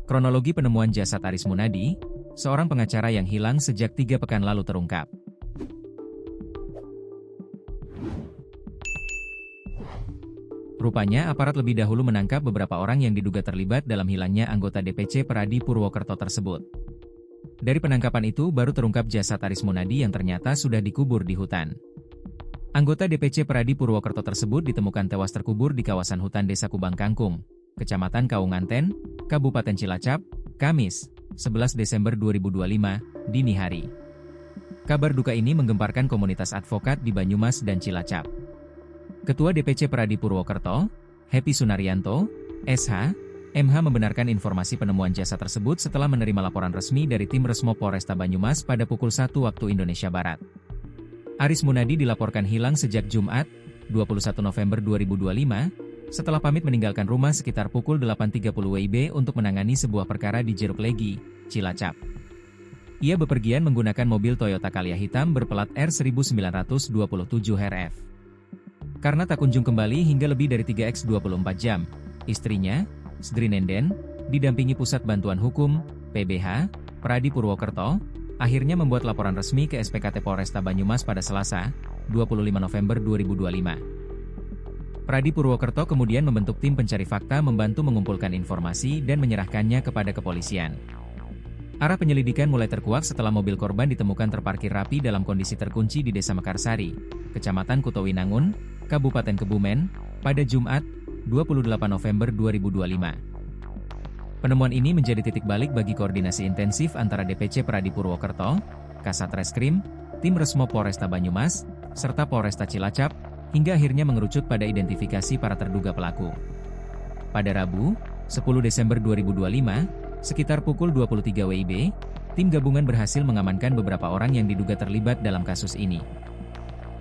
Kronologi penemuan jasad Aris Munadi, seorang pengacara yang hilang sejak 3 pekan lalu terungkap. Rupanya aparat lebih dahulu menangkap beberapa orang yang diduga terlibat dalam hilangnya anggota DPC Peradi Purwokerto tersebut. Dari penangkapan itu baru terungkap jasad Aris Munadi yang ternyata sudah dikubur di hutan. Anggota DPC Peradi Purwokerto tersebut ditemukan tewas terkubur di kawasan hutan Desa Kubang Kangkung, Kecamatan Kaunganten, Kabupaten Cilacap, Kamis, 11 Desember 2025, dini hari. Kabar duka ini menggemparkan komunitas advokat di Banyumas dan Cilacap. Ketua DPC Peradi Purwokerto, Happy Sunaryanto, SH, MH membenarkan informasi penemuan jasad tersebut setelah menerima laporan resmi dari tim Resmo Polresta Banyumas pada pukul 1 waktu Indonesia Barat. Aris Munadi dilaporkan hilang sejak Jumat, 21 November 2025, setelah pamit meninggalkan rumah sekitar pukul 8.30 WIB untuk menangani sebuah perkara di Jeruk Legi, Cilacap. Ia bepergian menggunakan mobil Toyota Calya hitam berplat R1927 RF. Karena tak kunjung kembali hingga lebih dari 3x24 jam, istrinya, Sdri Nenden, didampingi Pusat Bantuan Hukum, PBH, Peradi Purwokerto, akhirnya membuat laporan resmi ke SPKT Polresta Banyumas pada Selasa, 25 November 2025. Peradi Purwokerto kemudian membentuk tim pencari fakta membantu mengumpulkan informasi dan menyerahkannya kepada kepolisian. Arah penyelidikan mulai terkuak setelah mobil korban ditemukan terparkir rapi dalam kondisi terkunci di Desa Mekarsari, Kecamatan Kutowinangun, Kabupaten Kebumen, pada Jumat, 28 November 2025. Penemuan ini menjadi titik balik bagi koordinasi intensif antara DPC Peradi Purwokerto, Kasat Reskrim, tim Resmo Polresta Banyumas, serta Polresta Cilacap, hingga akhirnya mengerucut pada identifikasi para terduga pelaku. Pada Rabu, 10 Desember 2025, sekitar pukul 23 WIB, tim gabungan berhasil mengamankan beberapa orang yang diduga terlibat dalam kasus ini.